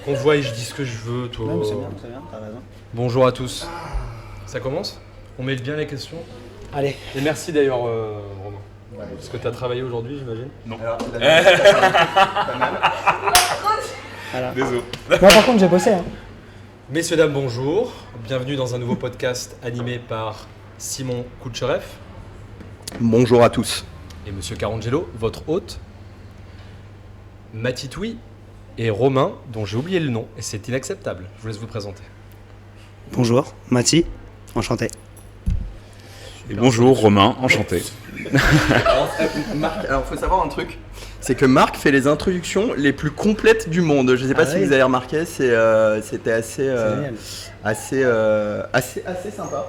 qu'on voit et je dis ce que je veux, toi. Non, mais c'est bien, t'as raison. Bonjour à tous. Ça commence? On mêle bien les questions. Allez. Et merci d'ailleurs, Romain. Parce que tu as travaillé aujourd'hui, j'imagine? Non. Alors, Pas mal. voilà. Désolé. Moi, par contre, j'ai bossé. Hein. Messieurs, dames, bonjour. Bienvenue dans un nouveau podcast animé par Simon Koutcherev Bonjour à tous. et Monsieur Carangelo, votre hôte. Matitoui et Romain, dont j'ai oublié le nom, et c'est inacceptable. Je vous laisse vous présenter. Bonjour, Mathis. Enchanté. Et bonjour Romain, enchanté. Alors, faut savoir un truc, c'est que Marc fait les introductions les plus complètes du monde. Je sais pas si vous avez remarqué, c'était assez sympa.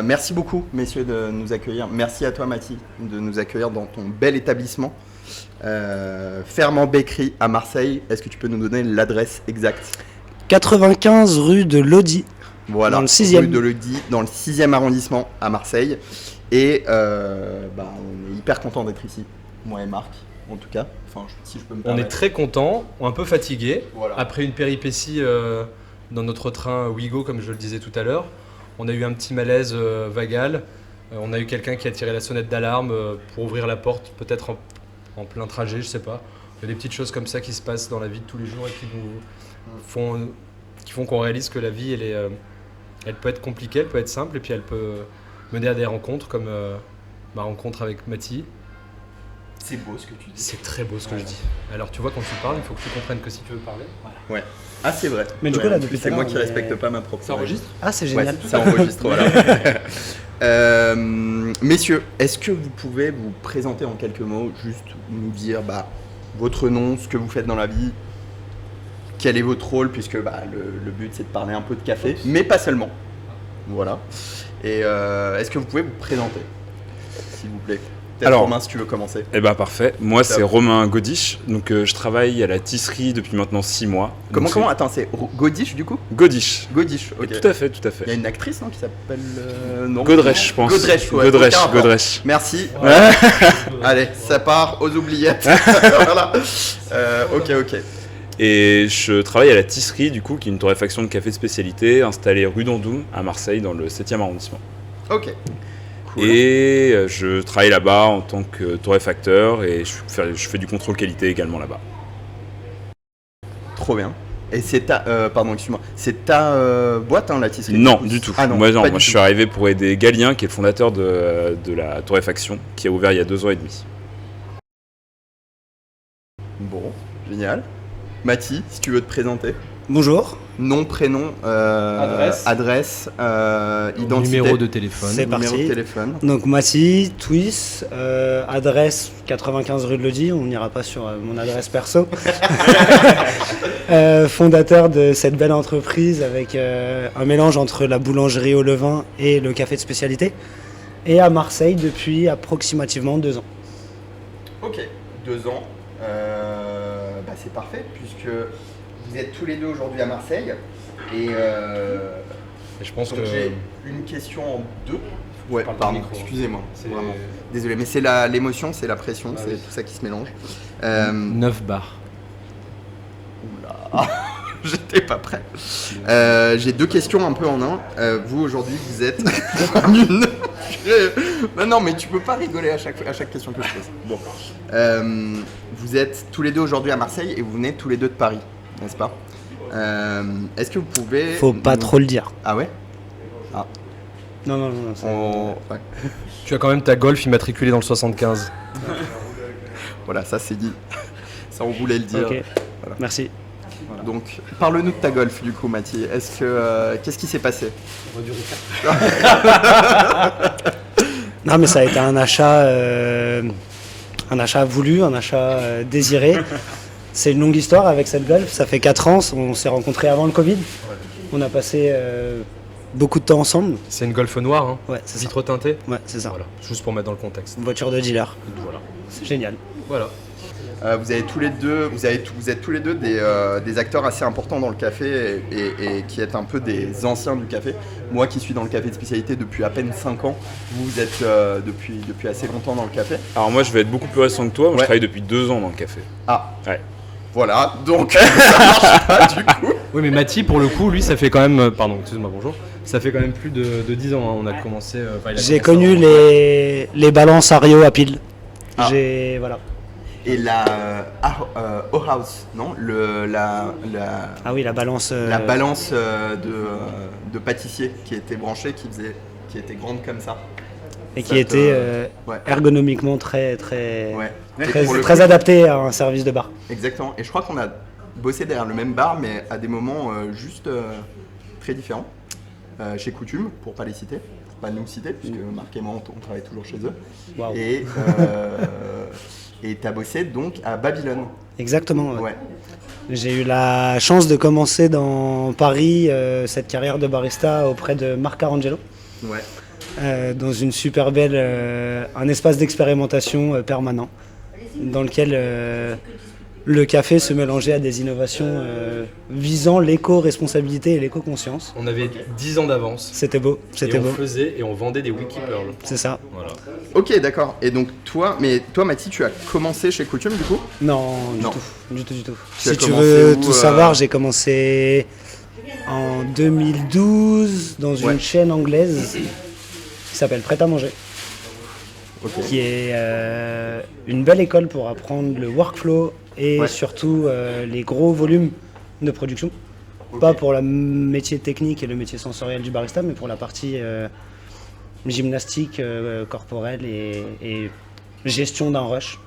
Merci beaucoup, messieurs, de nous accueillir. Merci à toi, Mathis, de nous accueillir dans ton bel établissement. Ferment Bakery à Marseille. Est-ce que tu peux nous donner l'adresse exacte? 95 rue de Lodi. Voilà, dans le 6e. rue de Lodi, dans le 6e arrondissement à Marseille. Et on est hyper content d'être ici, moi et Marc, en tout cas. Enfin, si je peux me On permettre. est très contents, un peu fatigués. Voilà. Après une péripétie dans notre train Ouigo, comme je le disais tout à l'heure. On a eu un petit malaise vagal. On a eu quelqu'un qui a tiré la sonnette d'alarme pour ouvrir la porte, peut-être en plein trajet, je sais pas. Il y a des petites choses comme ça qui se passent dans la vie de tous les jours et qui font qu'on réalise que la vie, elle peut être compliquée, elle peut être simple, et puis elle peut mener à des rencontres comme ma rencontre avec Mathis. C'est beau ce que tu dis. C'est très beau ce que je dis. Alors tu vois, quand tu parles, il faut que tu comprennes que si tu veux parler. Ouais. Ah, c'est vrai. Mais du coup, là, depuis tout c'est à moi l'heure, qui on est- respecte pas ma propre. Ça enregistre? Ah, c'est Ouais, génial. ça enregistre, voilà. Messieurs, est-ce que vous pouvez vous présenter en quelques mots, juste nous dire votre nom, ce que vous faites dans la vie, quel est votre rôle, puisque le but c'est de parler un peu de café, mais pas seulement. Voilà. Et est-ce que vous pouvez vous présenter, s'il vous plaît? Peut-être Alors, Romain, si tu veux commencer. Eh ben parfait, moi c'est Top. Romain Godiche, donc je travaille à la tisserie depuis maintenant 6 mois. Comment Attends, c'est Godiche du coup? Godiche. Godiche, ok. Tout à fait, tout à Il y a fait. une actrice non, qui s'appelle. Non. Godrèche, je pense. Godrèche, ouais. Godrèche, aucun rapport. Godrèche. Merci. Ouais. Allez, ça part aux oubliettes. Voilà. Ok. Et je travaille à la tisserie du coup, qui est une torréfaction de café de spécialité installée rue d'Andoum à Marseille dans le 7e arrondissement. Ok. Cool. Et je travaille là-bas en tant que torréfacteur et je fais du contrôle qualité également là-bas. Trop bien. Et c'est ta. Pardon, excuse-moi. C'est ta boîte, hein, la tisserie? Non, du tout. Ah non, Moi, pas du je tout. suis arrivé pour aider Galien, qui est le fondateur de la torréfaction, qui a ouvert il y a 2 ans et demi. Bon, génial. Mathis, si tu veux te présenter. Bonjour. Nom, prénom, adresse, identité. Numéro de téléphone. C'est numéro parti. de téléphone. Donc, Mathis, Twist, adresse 95 rue de Lodi. On n'ira pas sur mon adresse perso. Fondateur de cette belle entreprise avec un mélange entre la boulangerie au levain et le café de spécialité. Et à Marseille depuis approximativement 2 ans. Ok, 2 ans. C'est parfait puisque vous êtes tous les deux aujourd'hui à Marseille et Et je pense donc que j'ai une question en deux. Ouais, Parle dans pardon, le micro. excusez-moi, c'est vraiment. Désolé, mais c'est l'émotion, c'est la pression, c'est oui. tout ça qui se mélange. 9 bars. Oula, j'étais pas prêt. J'ai 2 questions un peu en un. Vous aujourd'hui, vous êtes une. Non, mais tu peux pas rigoler à chaque question que je pose. Bon, vous êtes tous les deux aujourd'hui à Marseille et vous venez tous les deux de Paris, n'est-ce pas? Est-ce que vous pouvez. Faut pas trop le dire. Ah ouais? Non. Ouais. Tu as quand même ta Golf immatriculée dans le 75. Voilà, ça c'est dit. Ça on voulait le dire. Ok, Voilà. merci. Donc, parle-nous de ta Golf du coup, Mathis. Qu'est-ce qui s'est passé? Non, mais ça a été un achat voulu, un achat désiré. C'est une longue histoire avec cette Golf. Ça fait 4 ans, on s'est rencontrés avant le Covid. On a passé beaucoup de temps ensemble. C'est une Golf noire, hein. Ouais, c'est ça. Vitre teintée. Ouais, c'est ça. Voilà, juste pour mettre dans le contexte. Une voiture de dealer. Voilà. C'est génial. Voilà. Vous êtes tous les deux des acteurs assez importants dans le café et qui êtes un peu des anciens du café. Moi qui suis dans le café de spécialité depuis à peine 5 ans, vous êtes depuis assez longtemps dans le café. Alors moi je vais être beaucoup plus récent que toi, moi Ouais. je travaille depuis 2 ans dans le café. Ah, Ouais. Voilà, donc ça marche pas du coup. Oui, mais Mathis, pour le coup, lui, ça fait quand même. Pardon, excuse-moi, bonjour. Ça fait quand même plus de 10 ans. Hein. On a commencé. J'ai connu les balances Ario à pile. Ah. Voilà. Et la House, non Ah oui, la balance. La balance de pâtissier qui était branchée, qui était grande comme ça. Et qui était ouais. ergonomiquement très, très, Ouais. très adapté à un service de bar. Exactement. Et je crois qu'on a bossé derrière le même bar, mais à des moments juste très différents. Chez Coutume, pour pas les citer, pour pas nous citer, puisque Marc et moi on travaille toujours chez eux. Wow. Et tu as bossé donc à Babylone. Exactement. Ouais. J'ai eu la chance de commencer dans Paris cette carrière de barista auprès de Marc Arangelo. Ouais. Dans une super belle, un espace d'expérimentation permanent, dans lequel le café se mélangeait à des innovations visant l'éco-responsabilité et l'éco-conscience. On avait 10 ans d'avance. C'était beau, c'était beau. On faisait et on vendait des Wikipearl. C'est ça. Voilà. Ok, d'accord. Et donc toi, Mathis, tu as commencé chez Coutume du coup? Non, Non. du tout. Tu as Si tu commencé veux où, tout savoir, j'ai commencé en 2012 dans une chaîne anglaise qui s'appelle Prêt à manger. Ok. Qui est une belle école pour apprendre le workflow et surtout les gros volumes de production. Ok. Pas pour le métier technique et le métier sensoriel du barista, mais pour la partie gymnastique corporelle et gestion d'un rush.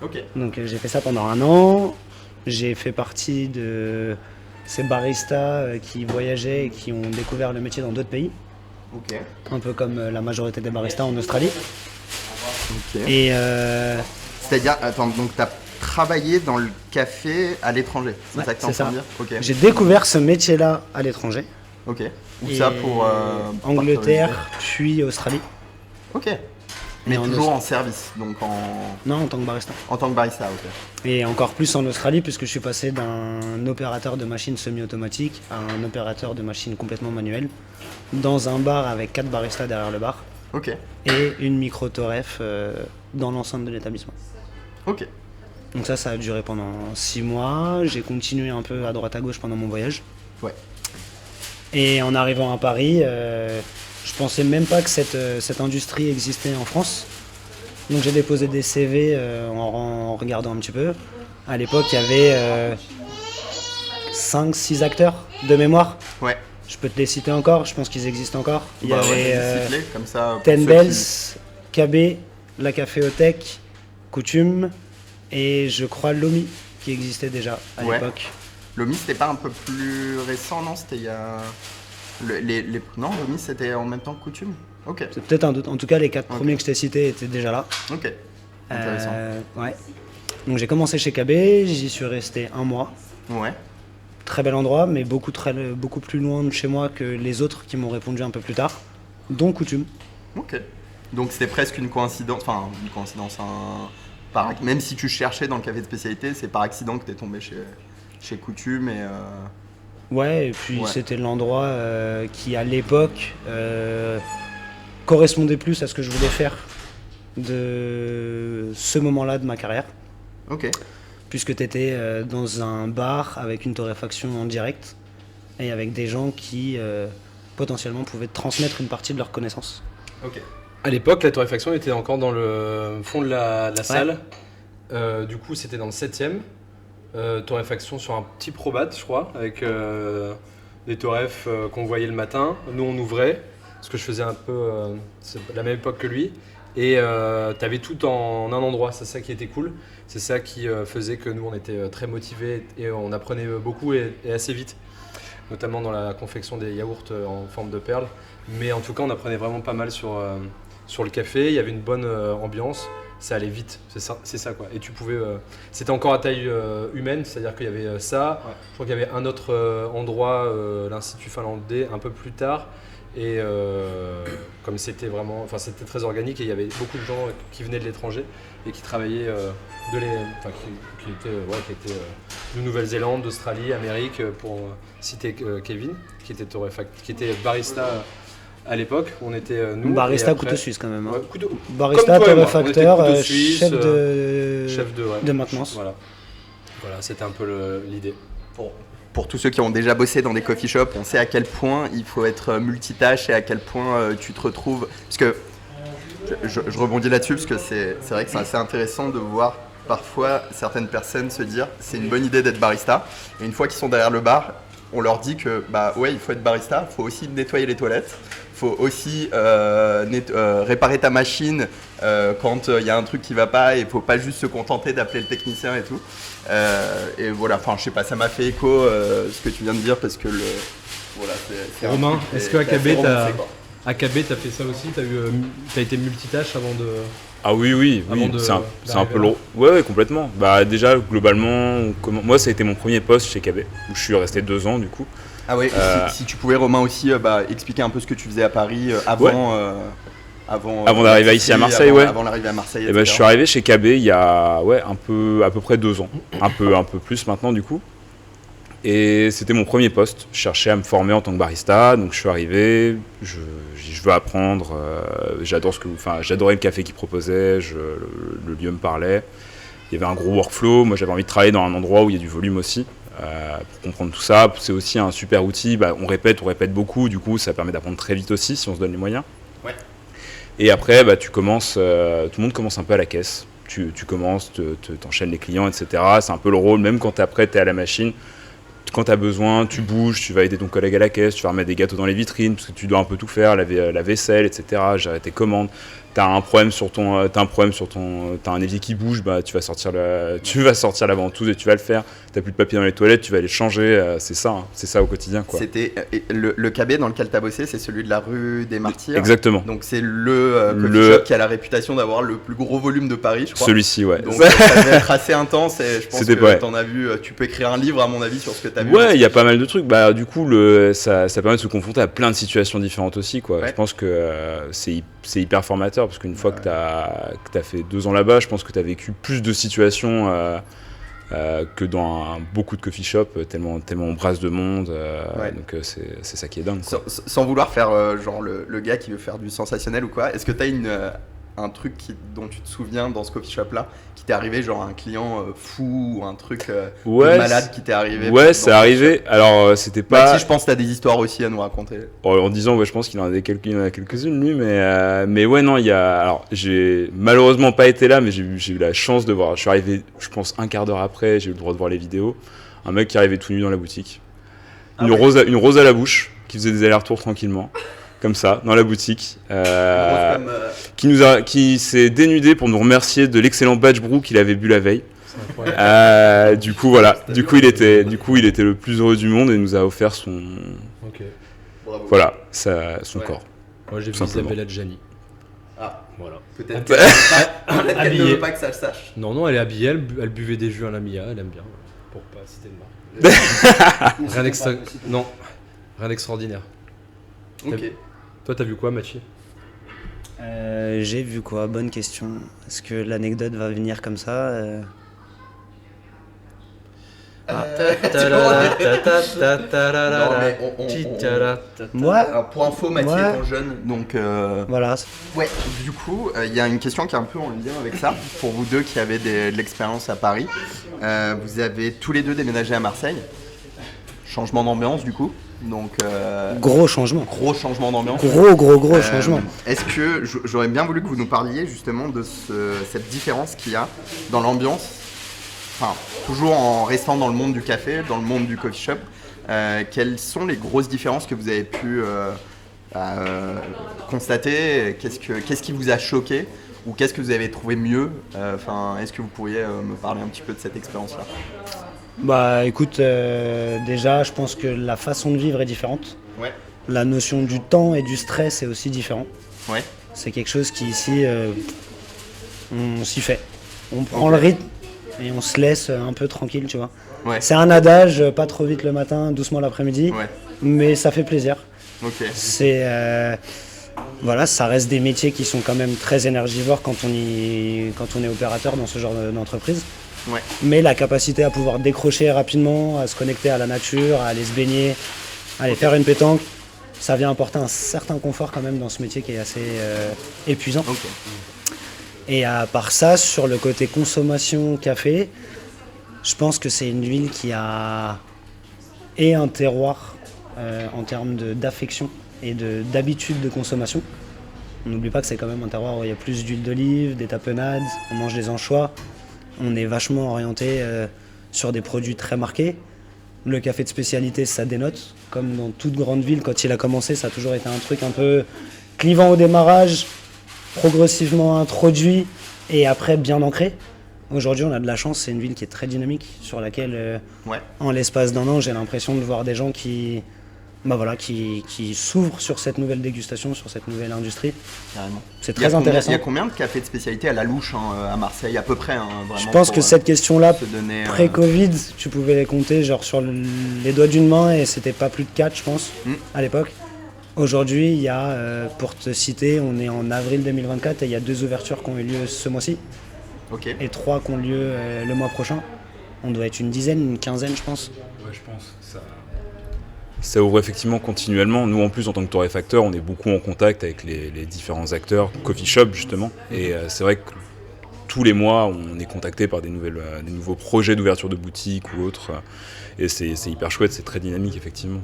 Ok. Donc j'ai fait ça pendant 1 an. J'ai fait partie de ces baristas qui voyageaient et qui ont découvert le métier dans d'autres pays. Ok. Un peu comme la majorité des baristas en Australie. Ok. Et C'est-à-dire, attends, donc tu as travaillé dans le café à l'étranger, c'est ouais, ça que tu es en c'est train de ça. dire? Ok. J'ai découvert ce métier-là à l'étranger. Ok. Où Et ça pour Angleterre, puis Australie. Ok. Mais en toujours en service, donc Non, en tant que barista. en tant que barista, ok. Et encore plus en Australie, puisque je suis passé d'un opérateur de machine semi-automatique à un opérateur de machine complètement manuelle, dans un bar avec 4 baristas derrière le bar, Ok. et une micro-toref dans l'enceinte de l'établissement. Ok. Donc ça a duré pendant 6 mois. J'ai continué un peu à droite à gauche pendant mon voyage. Ouais. Et en arrivant à Paris, je pensais même pas que cette industrie existait en France. Donc j'ai déposé des CV en regardant un petit peu. À l'époque, il y avait 5-6 acteurs de mémoire. Ouais. Je peux te les citer encore, je pense qu'ils existent encore. Il y Bah avait ouais, cite-les, comme ça, pour Ten ceux Bells, qui- KB, La Caféothèque, Coutume et je crois Lomi qui existait déjà à Ouais. l'époque. Lomi, c'était pas un peu plus récent, non? C'était il y a... Non, Lomi, c'était en même temps que Coutume? Ok. C'est peut-être un doute. En tout cas, les 4 Ok. premiers que je t'ai cités étaient déjà là. Ok. Intéressant. Ouais. Donc j'ai commencé chez KB, j'y suis resté 1 mois. Ouais. Très bel endroit, mais beaucoup plus loin de chez moi que les autres qui m'ont répondu un peu plus tard, dont Coutume. Ok. Donc c'était presque une coïncidence, même si tu cherchais dans le café de spécialité, c'est par accident que tu es tombé chez Coutume et... Ouais, et puis Ouais. c'était l'endroit qui à l'époque correspondait plus à ce que je voulais faire de ce moment-là de ma carrière. Ok. Puisque tu étais dans un bar avec une torréfaction en direct et avec des gens qui potentiellement pouvaient te transmettre une partie de leurs connaissances. Ok. À l'époque, la torréfaction était encore dans le fond de la salle. Du coup, c'était dans le 7ème. Torréfaction sur un petit probat, je crois, avec des torréfs qu'on voyait le matin. Nous, on ouvrait, parce que je faisais un peu la même époque que lui. Et tu avais tout en un endroit, c'est ça qui était cool. C'est ça qui faisait que nous, on était très motivés et on apprenait beaucoup et assez vite. Notamment dans la confection des yaourts en forme de perles. Mais en tout cas, on apprenait vraiment pas mal sur le café. Il y avait une bonne ambiance. Ça allait vite, c'est ça quoi. Et tu pouvais, c'était encore à taille humaine, c'est-à-dire qu'il y avait ça. Ouais. Je crois qu'il y avait un autre endroit, l'Institut finlandais, un peu plus tard. Et comme c'était vraiment, c'était très organique et il y avait beaucoup de gens qui venaient de l'étranger et qui travaillaient qui étaient de Nouvelle-Zélande, d'Australie, Amérique, pour citer Kevin, qui était barista. À l'époque, on était nous. Barista après, couteau suisse quand même. Hein. Ouais, barista, torréfacteur, chef de maintenance. Voilà. Voilà, c'était un peu l'idée. Pour tous ceux qui ont déjà bossé dans des coffee shops, on sait à quel point il faut être multitâche et à quel point tu te retrouves... Parce que je rebondis là-dessus parce que c'est vrai que c'est assez intéressant de voir parfois certaines personnes se dire c'est une bonne idée d'être barista. Et une fois qu'ils sont derrière le bar, on leur dit que ouais, il faut être barista, il faut aussi nettoyer les toilettes. Il faut aussi réparer ta machine quand il y a un truc qui va pas et il faut pas juste se contenter d'appeler le technicien et tout. Et voilà, enfin je sais pas, ça m'a fait écho ce que tu viens de dire parce que voilà, c'est Romain, est-ce que AKB t'as fait ça aussi? T'as été multitâche avant de... Ah oui, c'est un peu lourd. Ouais, complètement. Bah déjà, globalement, moi ça a été mon premier poste chez KB, où je suis resté 2 ans du coup. Ah oui, si tu pouvais Romain aussi expliquer un peu ce que tu faisais à Paris avant... Avant d'arriver ici à Marseille, avant l'arrivée à Marseille, et je suis arrivé chez KB il y a à peu près 2 ans, un peu plus maintenant du coup. Et c'était mon premier poste. Je cherchais à me former en tant que barista, donc je suis arrivé. Je veux apprendre. J'adorais le café qu'ils proposaient. Le lieu me parlait. Il y avait un gros workflow. Moi, j'avais envie de travailler dans un endroit où il y a du volume aussi. Pour comprendre tout ça, c'est aussi un super outil. On répète beaucoup. Du coup, ça permet d'apprendre très vite aussi si on se donne les moyens. Ouais. Et après, tu commences. Tout le monde commence un peu à la caisse. Tu commences, t'enchaînes les clients, etc. C'est un peu le rôle, même quand après t'es à la machine. Quand tu as besoin, tu bouges, tu vas aider ton collègue à la caisse, tu vas remettre des gâteaux dans les vitrines, parce que tu dois un peu tout faire, la vaisselle, etc. Gérer tes commandes. Tu as un problème sur t'as un évier qui bouge, tu vas sortir la ventouse et tu vas le faire. Tu n'as plus de papier dans les toilettes, tu vas les changer. C'est ça au quotidien, quoi. C'était le KB dans lequel tu as bossé, c'est celui de la rue des Martyrs. Exactement. Donc c'est le coffee shop qui a la réputation d'avoir le plus gros volume de Paris, je crois. Celui-ci, ouais. Donc ça devait être assez intense et je pense que t'en as vu. Tu peux écrire un livre à mon avis sur ce que tu as vu. Ouais, il y a pas mal de trucs. Du coup, ça permet de se confronter à plein de situations différentes aussi, quoi. Ouais. Je pense que c'est hyper formateur parce qu'une fois que tu as fait 2 ans là-bas, je pense que tu as vécu plus de situations que dans beaucoup de coffee shops, tellement on brasse de monde. Donc c'est ça qui est dingue, quoi. Sans vouloir faire genre le gars qui veut faire du sensationnel ou quoi, est-ce que tu as un truc dont tu te souviens dans ce coffee shop là qui t'est arrivé, genre un client fou ou un truc de malade qui t'est arrivé? Ouais, c'est arrivé. Alors c'était pas... Mathis, je pense que t'as des histoires aussi à nous raconter. En disant, je pense qu'il en a quelques-unes lui, mais ouais, non, alors j'ai malheureusement pas été là, mais j'ai eu la chance de voir. Je suis arrivé, je pense, un quart d'heure après, j'ai eu le droit de voir les vidéos. Un mec qui arrivait tout nu dans la boutique, une rose à la bouche, qui faisait des allers-retours tranquillement. Comme ça, dans la boutique, qui s'est dénudé pour nous remercier de l'excellent badge brew qu'il avait bu la veille. Du coup, voilà. Du coup, il était le plus heureux du monde et nous a offert son corps. Moi, j'ai vu Isabella Gianni. Ah, voilà. Peut-être qu'elle ne veut pas que ça le sache. Non, elle est habillée, elle buvait des jus à la Mia, elle aime bien. Pour pas citer le marque. Rien d'extraordinaire. Ok. Toi, t'as vu quoi, Mathieu? J'ai vu quoi? Bonne question. Est-ce que l'anecdote va venir comme ça? Moi, pour info, Mathieu étant jeune, donc voilà. Ouais, du coup, il y a une question qui est un peu en lien avec ça. Pour vous deux qui avez de l'expérience à Paris, vous avez tous les deux déménagé à Marseille. Changement d'ambiance, du coup. Donc gros changement d'ambiance. Gros changement. Est-ce que j'aurais bien voulu que vous nous parliez justement de cette différence qu'il y a dans l'ambiance, enfin toujours en restant dans le monde du café, dans le monde du coffee shop. Quelles sont les grosses différences que vous avez pu constater? Qu'est-ce qui vous a choqué ou qu'est-ce que vous avez trouvé mieux? Est-ce que vous pourriez me parler un petit peu de cette expérience-là? Écoute, déjà, je pense que la façon de vivre est différente. Ouais. La notion du temps et du stress est aussi différent. Ouais. C'est quelque chose qui ici, on s'y fait. On prend le rythme et on se laisse un peu tranquille, tu vois. Ouais. C'est un adage, pas trop vite le matin, doucement l'après-midi, mais ça fait plaisir. Okay. C'est ça reste des métiers qui sont quand même très énergivores quand on est opérateur dans ce genre d'entreprise. Ouais. Mais la capacité à pouvoir décrocher rapidement, à se connecter à la nature, à aller se baigner, à aller faire une pétanque, ça vient apporter un certain confort quand même dans ce métier qui est assez épuisant. Okay. Et à part ça, sur le côté consommation café, Je pense que c'est une ville qui a et un terroir en termes d'affection et d'habitude de consommation. On n'oublie pas que c'est quand même un terroir où il y a plus d'huile d'olive, des tapenades, on mange des anchois. On est vachement orienté sur des produits très marqués. Le café de spécialité, ça dénote. Comme dans toute grande ville, quand il a commencé, ça a toujours été un truc un peu clivant au démarrage, progressivement introduit et après bien ancré. Aujourd'hui, on a de la chance, c'est une ville qui est très dynamique, sur laquelle, en l'espace d'un an, j'ai l'impression de voir des gens qui s'ouvrent sur cette nouvelle dégustation, sur cette nouvelle industrie. Carrément. C'est très intéressant. Il y a combien de cafés de spécialité à la louche à Marseille, à peu près vraiment, je pense que cette question-là, donner, pré-Covid, tu pouvais les compter genre sur les doigts d'une main et c'était pas plus de 4, je pense, à l'époque. Aujourd'hui, il y a, pour te citer, on est en avril 2024 et il y a 2 ouvertures qui ont eu lieu ce mois-ci. Okay. Et 3 qui ont lieu le mois prochain. On doit être une dizaine, une quinzaine, je pense. Ouais, je pense. Ça ouvre effectivement continuellement. Nous, en plus, en tant que torréfacteur, on est beaucoup en contact avec les différents acteurs, coffee shop justement. Et c'est vrai que tous les mois, on est contacté par des nouveaux projets d'ouverture de boutique ou autres. Et c'est hyper chouette, c'est très dynamique effectivement.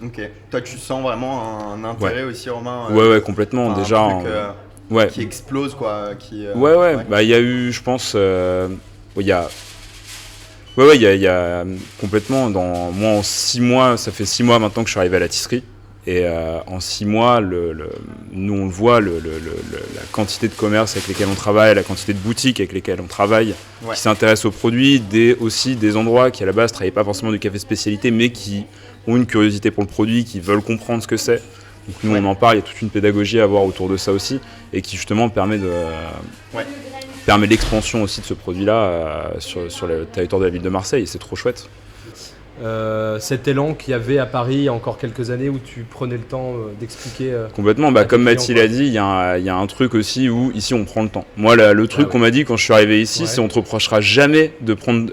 Ok. Toi, tu sens vraiment un intérêt aussi, Romain Ouais, complètement. Déjà, un truc, qui explose, quoi. Ouais. Bah, il y a eu, je pense, il y a complètement, moi en 6 mois, ça fait 6 mois maintenant que je suis arrivé à la tisserie. Et en 6 mois, nous on le voit, la quantité de commerces avec lesquels on travaille, la quantité de boutiques avec lesquelles on travaille, qui s'intéressent aux produits, aussi des endroits qui à la base ne travaillaient pas forcément du café spécialité, mais qui ont une curiosité pour le produit, qui veulent comprendre ce que c'est. Donc nous on en parle, il y a toute une pédagogie à avoir autour de ça aussi, et qui justement permet l'expansion aussi de ce produit-là sur le territoire de la ville de Marseille, et c'est trop chouette. Cet élan qu'il y avait à Paris il y a encore quelques années où tu prenais le temps d'expliquer. Complètement, comme Mathilde l'a dit, il y a un truc aussi où ici on prend le temps. Moi, le truc qu'on m'a dit quand je suis arrivé ici, c'est on te reprochera jamais de prendre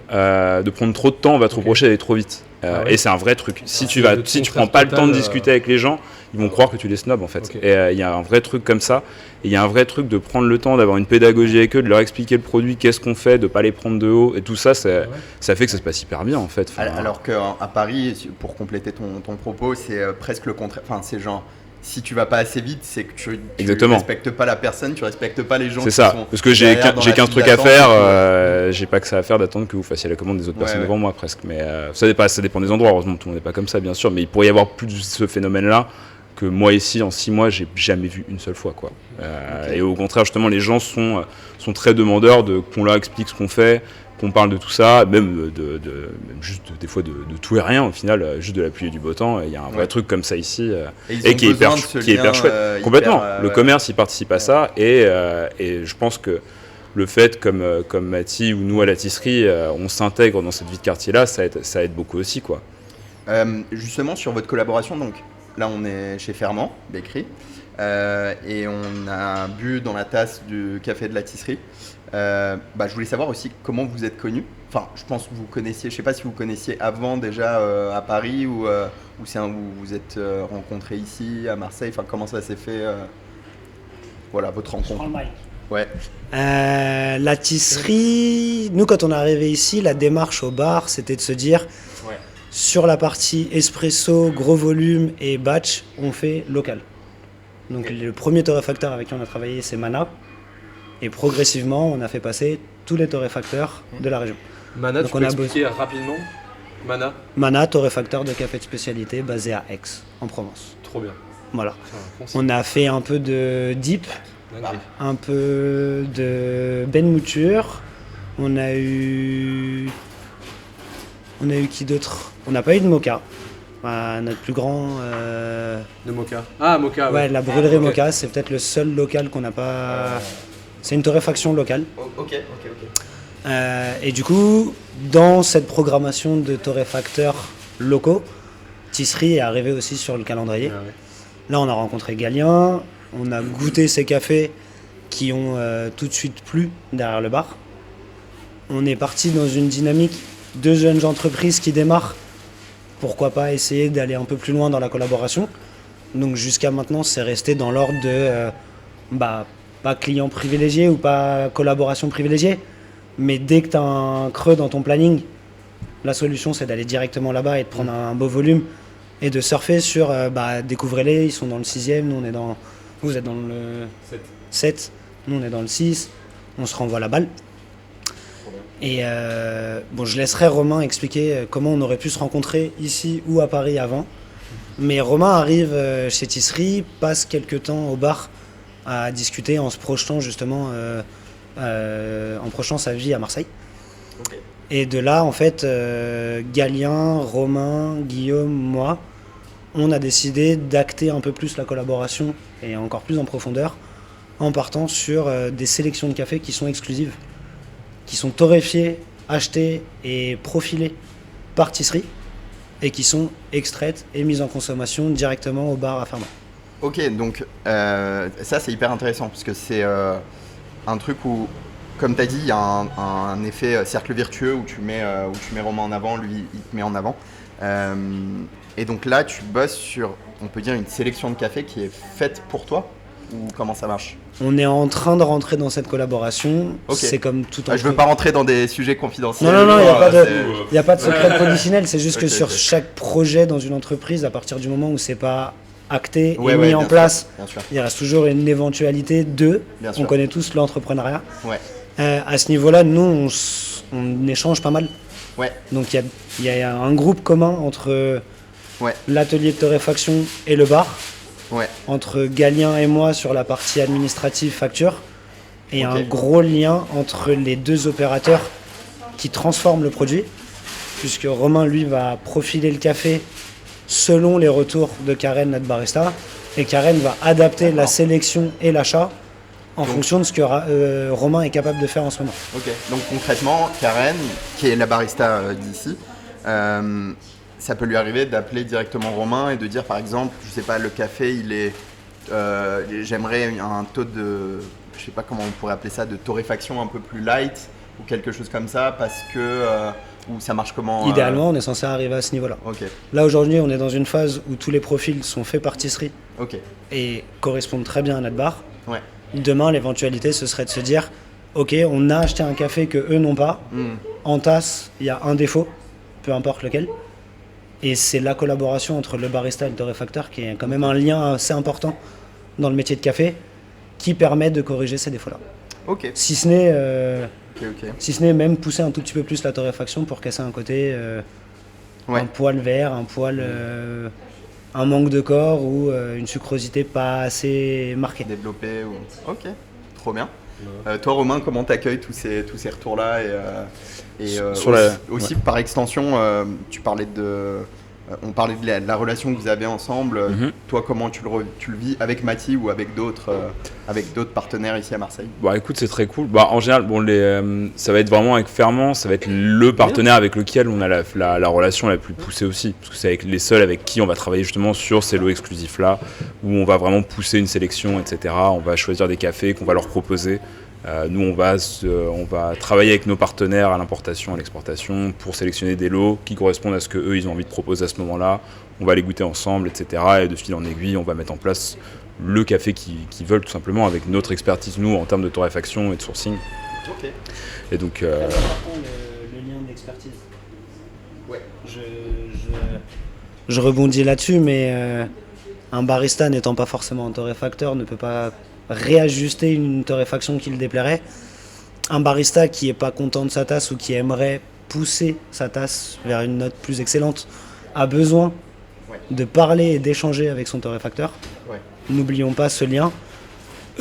trop de temps, on va te reprocher d'aller trop vite. Et c'est un vrai truc. Si tu prends pas le temps de discuter avec les gens, ils vont croire que tu les snobs en fait. Okay. Et il y a un vrai truc comme ça. Et il y a un vrai truc de prendre le temps, d'avoir une pédagogie avec eux, de leur expliquer le produit, qu'est-ce qu'on fait, de pas les prendre de haut. Et tout ça, ça fait que ça se passe hyper bien en fait. Alors qu'à Paris, pour compléter ton propos, c'est presque le contraire. Enfin, c'est genre, si tu vas pas assez vite, c'est que tu respectes pas la personne, tu respectes pas les gens. C'est ça, parce que j'ai 15 trucs à faire, j'ai pas que ça à faire d'attendre que vous fassiez la commande des autres personnes devant moi presque. Mais ça dépend des endroits, heureusement, tout le monde n'est pas comme ça bien sûr, mais il pourrait y avoir plus de ce phénomène-là que moi ici, en 6 mois, j'ai jamais vu une seule fois, quoi. Et au contraire, justement, les gens sont très demandeurs qu'on leur explique ce qu'on fait, qu'on parle de tout ça, même juste des fois de tout et rien, au final, juste de la pluie et du beau temps. Il y a un vrai truc comme ça ici, et qui est hyper chouette. Complètement. Le commerce, il participe à ça, et je pense que le fait, comme Mathie ou nous à la tisserie, on s'intègre dans cette vie de quartier-là, ça aide beaucoup aussi, quoi. Justement, sur votre collaboration, donc, là, on est chez Ferment, Bakery, et on a bu dans la tasse du café de la tisserie. Je voulais savoir aussi comment vous êtes connus. Enfin, je pense que vous connaissiez, je sais pas si vous connaissiez avant déjà à Paris ou vous vous êtes rencontrés ici à Marseille. Enfin, comment ça s'est fait voilà, votre rencontre. Ouais. La tisserie, nous quand on est arrivé ici, la démarche au bar, c'était de se dire sur la partie espresso, gros volume et batch, on fait local. Donc le premier torréfacteur avec qui on a travaillé, c'est Mana. Et progressivement, on a fait passer tous les torréfacteurs de la région. Mana, donc tu peux expliquer rapidement Mana, torréfacteur de café de spécialité basé à Aix, en Provence. Trop bien. Voilà. On a fait un peu de deep, un peu de Ben Mouture. On a eu qui d'autre? On n'a pas eu de Moka. Notre plus grand... De Moka. Ah, Moka, ouais. La brûlerie Moka, c'est peut-être le seul local qu'on n'a pas... C'est une torréfaction locale. Ok. Et du coup, dans cette programmation de torréfacteurs locaux, Tisserie est arrivé aussi sur le calendrier. Ah ouais. Là, on a rencontré Galien, on a goûté ces cafés qui ont tout de suite plu derrière le bar. On est parti dans une dynamique de jeunes entreprises qui démarrent. Pourquoi pas essayer d'aller un peu plus loin dans la collaboration. Donc jusqu'à maintenant, c'est resté dans l'ordre de pas client privilégié ou pas collaboration privilégiée, mais dès que tu as un creux dans ton planning La solution, c'est d'aller directement là-bas et de prendre un beau volume et de surfer sur, découvrez-les, ils sont dans le 6e, nous on est dans... Vous êtes dans le 7, nous on est dans le 6, on se renvoie la balle. Et je laisserai Romain expliquer comment on aurait pu se rencontrer ici ou à Paris avant. Mais Romain arrive chez Tisserie, passe quelques temps au bar à discuter en se projetant justement, en projetant sa vie à Marseille. Ok. Et de là, en fait, Galien, Romain, Guillaume, moi, on a décidé d'acter un peu plus la collaboration et encore plus en profondeur en partant sur des sélections de café qui sont exclusives, qui sont torréfiées, achetées et profilées par Tisserie et qui sont extraites et mises en consommation directement au bar à Fermat. Ok, donc ça c'est hyper intéressant parce que c'est un truc où, comme tu as dit, il y a un effet cercle vertueux où tu mets Romain en avant, lui il te met en avant. Et donc là tu bosses sur, on peut dire, une sélection de café qui est faite pour toi, ou comment ça marche? On est en train de rentrer dans cette collaboration. Ok. C'est comme tout Je veux pas rentrer dans des sujets confidentiels. Non, il c'est- n'y a pas de secret polichinelle. C'est juste que Ok, sur ok. chaque projet dans une entreprise, à partir du moment où c'est pas acté Ouais, et ouais, mis en bien place, sûr, bien sûr. il reste toujours une éventualité de. Bien On sûr. connaît tous l'entrepreneuriat. Ouais, À ce niveau-là, nous, on échange pas mal. ouais, Donc il y a un groupe commun entre ouais, l'atelier de torréfaction et le bar, ouais. entre Galien et moi sur la partie administrative facture, et Ok. un gros lien entre les deux opérateurs qui transforment le produit, puisque Romain, lui, va profiler le café selon les retours de Karen, notre barista, et Karen va adapter la sélection et l'achat en Donc- fonction de ce que Romain est capable de faire en ce moment. Ok. Donc concrètement, Karen, qui est la barista d'ici, ça peut lui arriver d'appeler directement Romain et de dire, par exemple, je sais pas, le café, il est, j'aimerais un taux de, je sais pas comment on pourrait appeler ça, de torréfaction un peu plus light ou quelque chose comme ça, parce que ou ça marche comment Idéalement, on est censé arriver à ce niveau-là. Ok, Là, aujourd'hui, on est dans une phase où tous les profils sont faits par Tisserie ok, et correspondent très bien à notre bar. ouais. Demain, l'éventualité, ce serait de se dire, ok, on a acheté un café que eux n'ont pas. Hmm. En tasse, il y a un défaut, peu importe lequel. Et c'est la collaboration entre le barista et le torréfacteur qui est quand même un lien assez important dans le métier de café qui permet de corriger ces défauts-là. Ok, Si ce n'est ok. même pousser un tout petit peu plus la torréfaction pour casser un côté, Ouais. un poil vert, un poil, un manque de corps ou une sucrosité pas assez marquée. Développer ou... Ok, trop bien. Toi Romain, comment t'accueilles tous ces retours-là et Sur aussi, la- aussi, par extension, tu parlais on parlait de la relation que vous avez ensemble. Mhm. Toi, comment tu le vis avec Mathie ou avec d'autres partenaires ici à Marseille? Bah écoute, c'est très cool. Bah en général, bon, ça va être vraiment avec Ferment, ça va être le partenaire avec lequel on a la relation la plus poussée aussi. Parce que c'est avec les seuls avec qui on va travailler justement sur ces lots exclusifs là, où on va vraiment pousser une sélection, etc. On va choisir des cafés qu'on va leur proposer. Nous, on va travailler avec nos partenaires à l'importation, à l'exportation, pour sélectionner des lots qui correspondent à ce qu'eux, ils ont envie de proposer à ce moment-là. On va les goûter ensemble, etc. Et de fil en aiguille, on va mettre en place le café qu'ils veulent, tout simplement, avec notre expertise, nous, en termes de torréfaction et de sourcing. Ok. Et donc, Le lien d'expertise. Ouais. Je rebondis là-dessus, mais un barista n'étant pas forcément un torréfacteur ne peut pas réajuster une torréfaction qui le déplairait. Un barista qui n'est pas content de sa tasse ou qui aimerait pousser sa tasse vers une note plus excellente a besoin Ouais. de parler et d'échanger avec son torréfacteur. Ouais. N'oublions pas ce lien.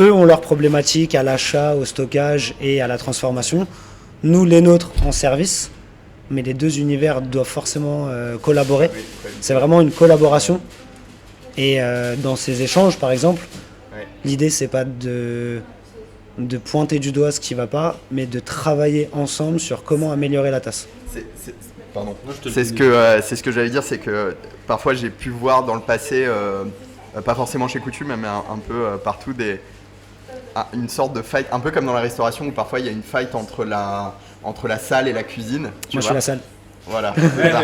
Eux ont leurs problématiques à l'achat, au stockage et à la transformation. Nous, les nôtres, en service. Mais les deux univers doivent forcément collaborer. Oui, ouais. C'est vraiment une collaboration. Et dans ces échanges, par exemple, Ouais. l'idée, c'est pas de pointer du doigt ce qui va pas, mais de travailler ensemble sur comment améliorer la tasse. Pardon. Non, je te le C'est dis. ce que j'allais dire, c'est que parfois j'ai pu voir dans le passé, pas forcément chez Coutume, mais un peu partout, une sorte de fight, un peu comme dans la restauration où parfois il y a une fight entre la salle et la cuisine. Tu Moi, je suis vois. la salle. Voilà. c'est ça.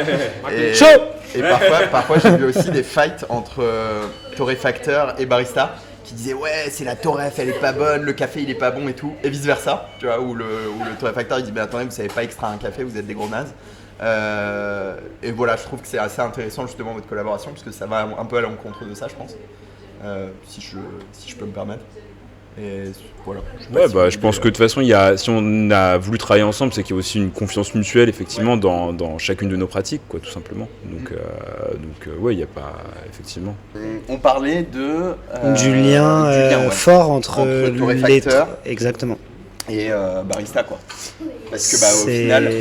Et, Chaud et parfois j'ai vu aussi des fights entre torréfacteurs et barista qui disaient ouais c'est la torréf elle est pas bonne, le café il est pas bon et tout, et vice versa, tu vois, où le torréfacteur il dit mais attendez vous savez pas extraire un café, vous êtes des gros nazes. Et voilà, je trouve que c'est assez intéressant justement votre collaboration, parce que ça va un peu à l'encontre de ça, je pense, si je peux me permettre. Et voilà. Je pense que de toute façon, si on a voulu travailler ensemble, c'est qu'il y a aussi une confiance mutuelle, effectivement, dans chacune de nos pratiques, quoi, tout simplement. Donc, il n'y a pas, effectivement. On parlait du lien fort entre torréfacteur exactement. et barista, quoi. Parce que au final,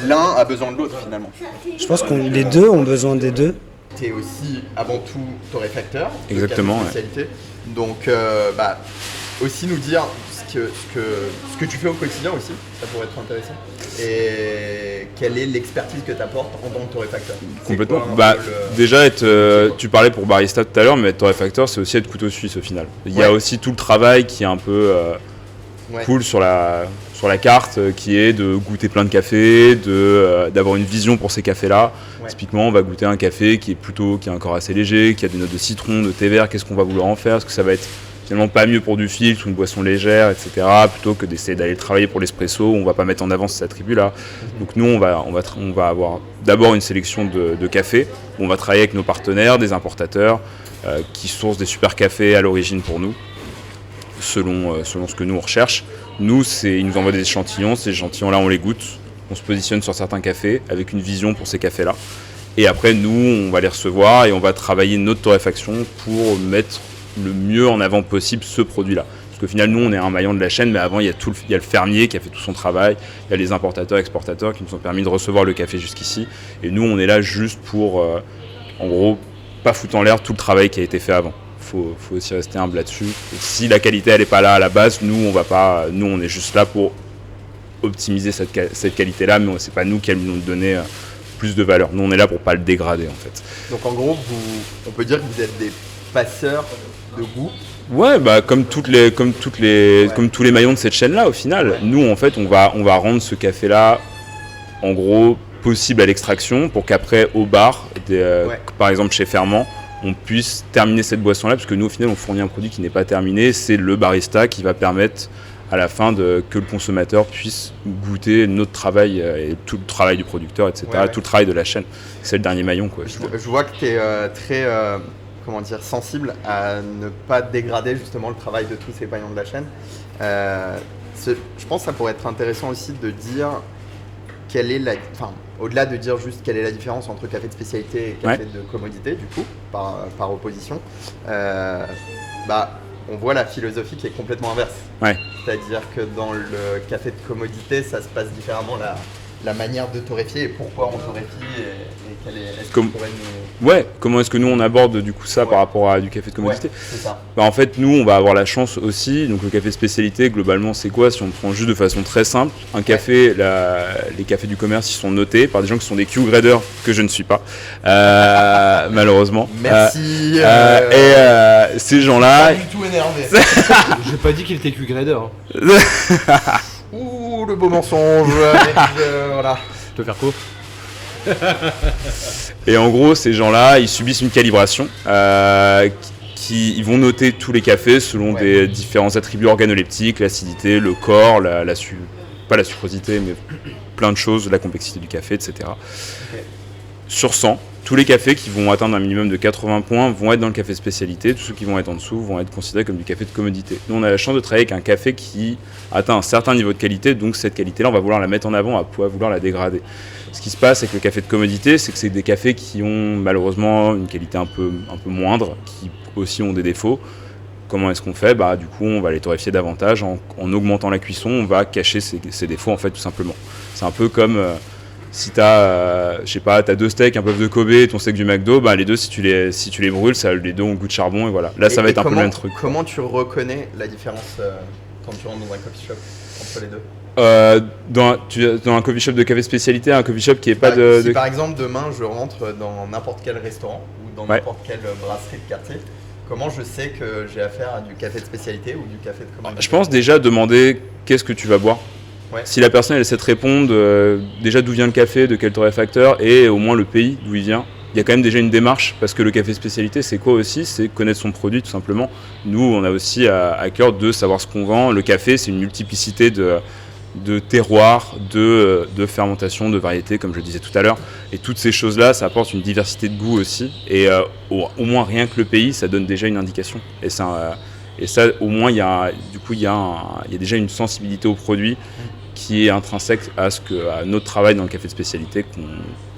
l'un a besoin de l'autre, finalement. Je pense que les deux ont besoin des deux. Tu es aussi avant tout torréfacteur. Exactement. Spécialité. Donc, aussi nous dire ce que tu fais au quotidien aussi, ça pourrait être intéressant. Et quelle est l'expertise que tu apportes en tant que torréfacteur? Complètement. Déjà, tu parlais pour barista tout à l'heure, mais être torréfacteur, c'est aussi être couteau suisse au final. Il y a aussi tout le travail qui est un peu cool sur la carte, qui est de goûter plein de cafés, d'avoir une vision pour ces cafés-là. Ouais. Typiquement, on va goûter un café qui a un corps assez léger, qui a des notes de citron, de thé vert. Qu'est-ce qu'on va vouloir en faire? Est-ce que ça va être finalement pas mieux pour du filtre ou une boisson légère, etc. Plutôt que d'essayer d'aller travailler pour l'espresso, on va pas mettre en avant ces attributs-là. Donc nous, on va avoir d'abord une sélection de cafés. On va travailler avec nos partenaires, des importateurs, qui sourcent des super cafés à l'origine pour nous, selon ce que nous on recherche. Nous, ils nous envoient des échantillons. Ces échantillons-là, on les goûte. On se positionne sur certains cafés avec une vision pour ces cafés-là. Et après, nous, on va les recevoir et on va travailler notre torréfaction pour mettre le mieux en avant possible ce produit-là. Parce qu'au final, nous, on est un maillon de la chaîne, mais avant, il y a le fermier qui a fait tout son travail. Il y a les importateurs, exportateurs qui nous ont permis de recevoir le café jusqu'ici. Et nous, on est là juste pour, en gros, pas foutre en l'air tout le travail qui a été fait avant. Faut aussi rester humble là-dessus. Et si la qualité elle est pas là à la base, nous on est juste là pour optimiser cette qualité-là, mais c'est pas nous qui allons nous donner plus de valeur. Nous on est là pour pas le dégrader en fait. Donc en gros, on peut dire que vous êtes des passeurs de goût. Ouais, comme tous les maillons de cette chaîne-là au final. Ouais. Nous en fait on va rendre ce café-là en gros possible à l'extraction pour qu'après au bar, par exemple chez Ferment, on puisse terminer cette boisson-là, parce que nous, au final, on fournit un produit qui n'est pas terminé. C'est le barista qui va permettre, à la fin, que le consommateur puisse goûter notre travail et tout le travail du producteur, etc., tout le travail de la chaîne. C'est le dernier maillon, quoi. Je vois que tu es très sensible à ne pas dégrader, justement, le travail de tous ces maillons de la chaîne. Je pense que ça pourrait être intéressant aussi de dire au-delà de dire juste quelle est la différence entre café de spécialité et café de commodité, du coup, par opposition, on voit la philosophie qui est complètement inverse. Ouais. C'est-à-dire que dans le café de commodité, ça se passe différemment la manière de torréfier et pourquoi on torréfie et est-ce que tu pourrais nous... Ouais, comment est-ce que nous on aborde du coup ça par rapport à du café de commodité? C'est ça. En fait, nous on va avoir la chance aussi, donc le café spécialité globalement c'est quoi? Si on prend juste de façon très simple, un café, les cafés du commerce ils sont notés par des gens qui sont des Q-graders que je ne suis pas, malheureusement. Merci. Et ces gens-là... Pas du tout énervé. J'ai pas dit qu'il était Q-grader. Ouh, le beau mensonge. Voilà. Je te faire court. Et en gros, ces gens-là, ils subissent une calibration. Ils vont noter tous les cafés selon des différents attributs organoleptiques, l'acidité, le corps, pas la sucrosité, mais plein de choses, la complexité du café, etc. Okay. Sur 100, tous les cafés qui vont atteindre un minimum de 80 points vont être dans le café spécialité. Tous ceux qui vont être en dessous vont être considérés comme du café de commodité. Nous, on a la chance de travailler avec un café qui atteint un certain niveau de qualité, donc cette qualité-là, on va vouloir la mettre en avant, on va vouloir la dégrader. Ce qui se passe avec le café de commodité, c'est que c'est des cafés qui ont malheureusement une qualité un peu moindre, qui aussi ont des défauts. Comment est-ce qu'on fait? Du coup, on va les torréfier davantage. En augmentant la cuisson, on va cacher ces défauts, en fait, tout simplement. C'est un peu comme si t'as, t'as 2 steaks, un bœuf de Kobe, ton steak du McDo, les deux, si tu les brûles, les deux ont goût de charbon, et voilà. Là, ça va être un peu le même truc. Comment tu reconnais la différence quand tu rentres dans un coffee shop entre les deux? Dans un coffee shop de café spécialité, un coffee shop qui est pas si par exemple demain je rentre dans n'importe quel restaurant ou dans n'importe quelle brasserie de quartier, comment je sais que j'ai affaire à du café de spécialité ou du café de commodité? Je pense déjà demander qu'est-ce que tu vas boire. Ouais. Si la personne elle sait te répondre déjà d'où vient le café, de quel torréfacteur et au moins le pays d'où il vient. Il y a quand même déjà une démarche, parce que le café spécialité, c'est quoi aussi? C'est connaître son produit, tout simplement. Nous, on a aussi à cœur de savoir ce qu'on vend. Le café, c'est une multiplicité de terroir, de fermentation, de variété, comme je le disais tout à l'heure. Et toutes ces choses-là, ça apporte une diversité de goût aussi. Et au moins, rien que le pays, ça donne déjà une indication. Et ça, au moins, il y a déjà une sensibilité au produit qui est intrinsèque à notre travail dans le café de spécialité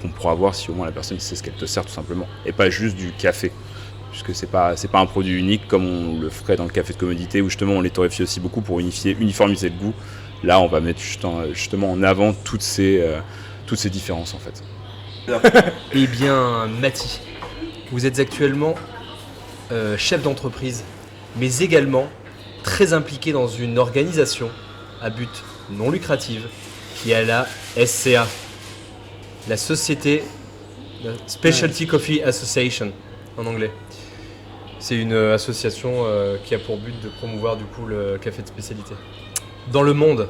qu'on pourra avoir si au moins la personne sait ce qu'elle te sert tout simplement. Et pas juste du café. Puisque c'est pas un produit unique comme on le ferait dans le café de commodité où justement on les torréfie aussi beaucoup pour uniformiser le goût. Là, on va mettre justement en avant toutes ces différences en fait. Eh bien, Mathie, vous êtes actuellement chef d'entreprise, mais également très impliqué dans une organisation à but non lucratif qui est la SCA, la Société Specialty Coffee Association en anglais. C'est une association qui a pour but de promouvoir du coup le café de spécialité dans le monde.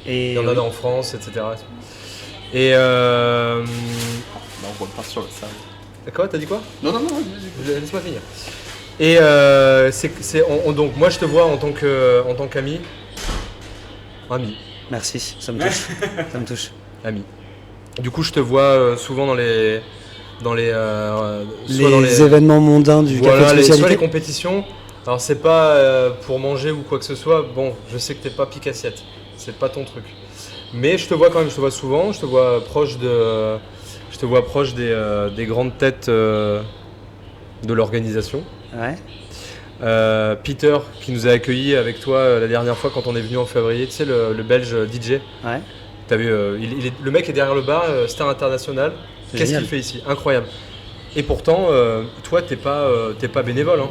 Et il y en a en France, etc. Et on repart sur le sable. Quoi, t'as dit quoi? Non. Laisse-moi finir. Et donc moi je te vois en tant qu'ami. Ami. Merci, ça me touche. Ça me touche. Ami. Du coup je te vois souvent dans les événements mondains du café de spécialité. Soit les compétitions. Alors c'est pas pour manger ou quoi que ce soit. Bon, je sais que t'es pas pique-assiette. C'est pas ton truc. Mais je te vois quand même, je te vois souvent. Je te vois proche des grandes têtes de l'organisation. Ouais. Peter qui nous a accueillis avec toi la dernière fois quand on est venu en février. Tu sais le Belge DJ. Ouais. T'as vu, le mec est derrière le bar, star international. Qu'est-ce qu'il fait ici? Incroyable. Et pourtant, toi, t'es pas bénévole. Hein.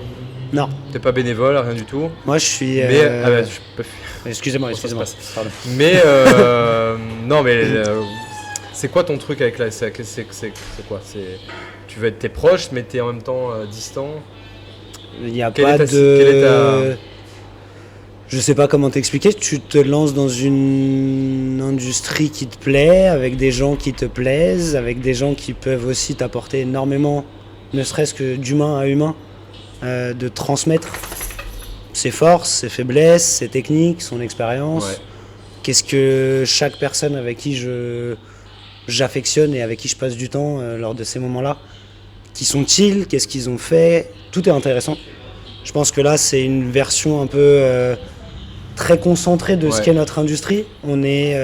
Non. T'es pas bénévole, rien du tout. Moi, je suis. Mais, Excusez-moi. Pardon. Mais non, mais c'est quoi ton truc avec la SCA? C'est quoi? Tu veux être tes proches, mais t'es en même temps distant. Il n'y a pas de. Je sais pas comment t'expliquer, tu te lances dans une industrie qui te plaît, avec des gens qui te plaisent, avec des gens qui peuvent aussi t'apporter énormément, ne serait-ce que d'humain à humain, de transmettre ses forces, ses faiblesses, ses techniques, son expérience. Ouais. Qu'est-ce que chaque personne avec qui j'affectionne et avec qui je passe du temps lors de ces moments-là, qui sont-ils, qu'est-ce qu'ils ont fait, tout est intéressant. Je pense que là, c'est une version un peu très concentrée de ce qu'est notre industrie. On est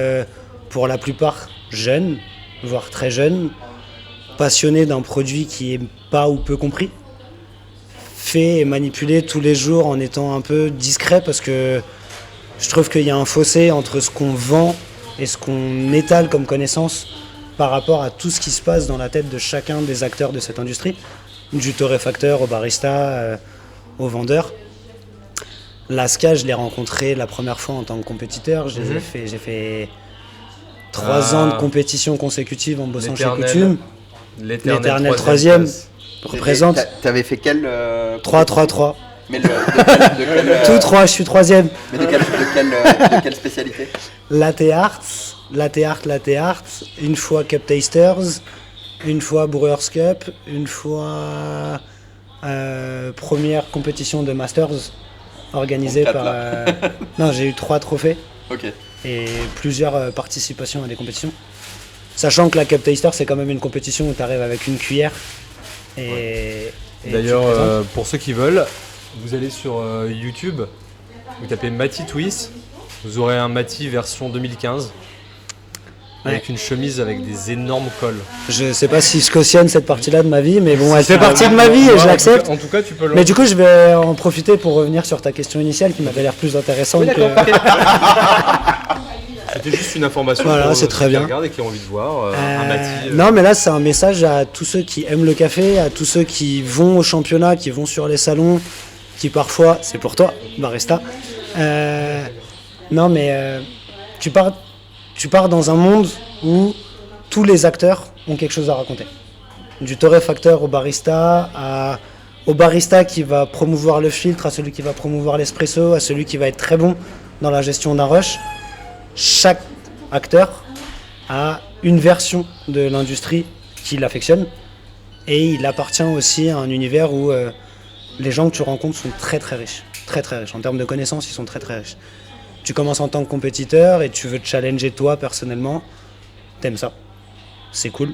pour la plupart jeunes, voire très jeunes, passionnés d'un produit qui est pas ou peu compris, fait et manipulé tous les jours en étant un peu discret parce que je trouve qu'il y a un fossé entre ce qu'on vend et ce qu'on étale comme connaissance par rapport à tout ce qui se passe dans la tête de chacun des acteurs de cette industrie, du torréfacteur au barista, au vendeur. L'ASCA, je l'ai rencontré la première fois en tant que compétiteur. J'ai fait 3 ans de compétition consécutive en bossant chez Coutume. L'éternel troisième représente. T'avais fait quel 3-3-3. Mais de quel Tous 3, je suis 3e. Mais de quelle spécialité? Latte art, une fois Cup Tasters, une fois Brewers Cup, une fois première compétition de Masters organisée par... Non, j'ai eu 3 trophées. Ok. Et plusieurs participations à des compétitions. Sachant que la Cup Taster, c'est quand même une compétition où tu arrives avec une cuillère. Et d'ailleurs, pour ceux qui veulent, vous allez sur YouTube, vous tapez Mathie Twist, vous aurez un Mathie version 2015. Avec une chemise avec des énormes cols. Je sais pas si je cautionne cette partie-là de ma vie, mais bon, elle fait partie de ma vie et je l'accepte. En tout cas, tu peux le... Mais du coup, je vais en profiter pour revenir sur ta question initiale qui m'avait l'air plus intéressante. Oui, C'était juste une information voilà, pour c'est très bien. Qui regardent et qui ont envie de voir un Mathie. Non, mais là, c'est un message à tous ceux qui aiment le café, à tous ceux qui vont au championnat, qui vont sur les salons, qui parfois, c'est pour toi, barista. Non, mais tu pars dans un monde où tous les acteurs ont quelque chose à raconter. Du torréfacteur au barista, au barista qui va promouvoir le filtre, à celui qui va promouvoir l'espresso, à celui qui va être très bon dans la gestion d'un rush. Chaque acteur a une version de l'industrie qu'il affectionne et il appartient aussi à un univers où les gens que tu rencontres sont très très riches. Très très riches. En termes de connaissances, ils sont très très riches. Tu commences en tant que compétiteur et tu veux te challenger toi personnellement. T'aimes ça. C'est cool.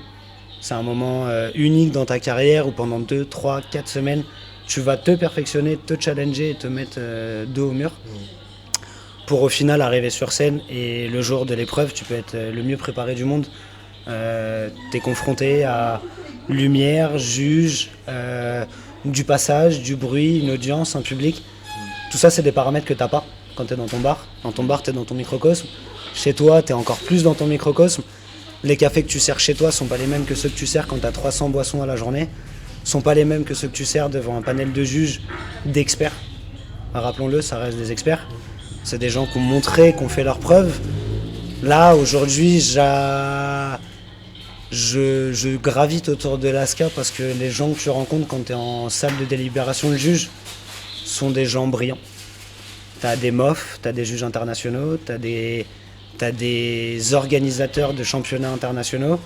C'est un moment unique dans ta carrière où pendant 2, 3, 4 semaines, tu vas te perfectionner, te challenger et te mettre dos au mur. Pour au final arriver sur scène et le jour de l'épreuve, tu peux être le mieux préparé du monde. T'es confronté à lumière, juge, du passage, du bruit, une audience, un public. Tout ça, c'est des paramètres que t'as pas quand t'es dans ton bar. Dans ton bar, t'es dans ton microcosme. Chez toi, t'es encore plus dans ton microcosme. Les cafés que tu sers chez toi sont pas les mêmes que ceux que tu sers quand t'as 300 boissons à la journée. Sont pas les mêmes que ceux que tu sers devant un panel de juges d'experts. Rappelons-le, ça reste des experts. C'est des gens qui ont montré, qui ont fait leurs preuves. Là, aujourd'hui, je gravite autour de l'ASCA parce que les gens que tu rencontres quand tu es en salle de délibération de juge sont des gens brillants. Tu as des MOF, tu as des juges internationaux, tu as des organisateurs de championnats internationaux,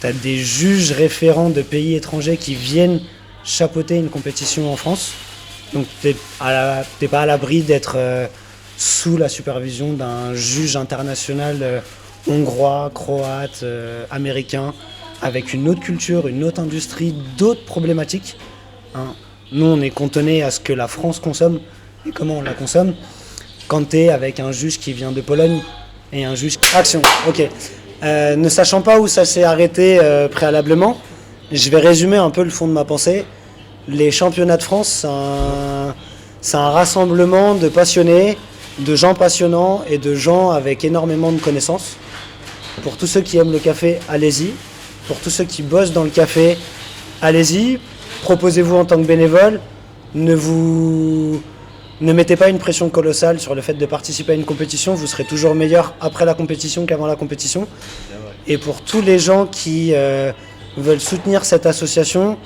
tu as des juges référents de pays étrangers qui viennent chapeauter une compétition en France. Donc tu n'es pas à l'abri d'être sous la supervision d'un juge international hongrois, croate, américain, avec une autre culture, une autre industrie, d'autres problématiques. Hein. Nous, on est cantonné à ce que la France consomme et comment on la consomme. Quand tu es avec un juge qui vient de Pologne et un juge... Action, ok. Ne sachant pas où ça s'est arrêté préalablement, je vais résumer un peu le fond de ma pensée. Les championnats de France, c'est un rassemblement de passionnés, de gens passionnants et de gens avec énormément de connaissances. Pour tous ceux qui aiment le café, allez-y. Pour tous ceux qui bossent dans le café, allez-y. Proposez-vous en tant que bénévole. Ne mettez pas une pression colossale sur le fait de participer à une compétition. Vous serez toujours meilleur après la compétition qu'avant la compétition. Et pour tous les gens qui veulent soutenir cette association,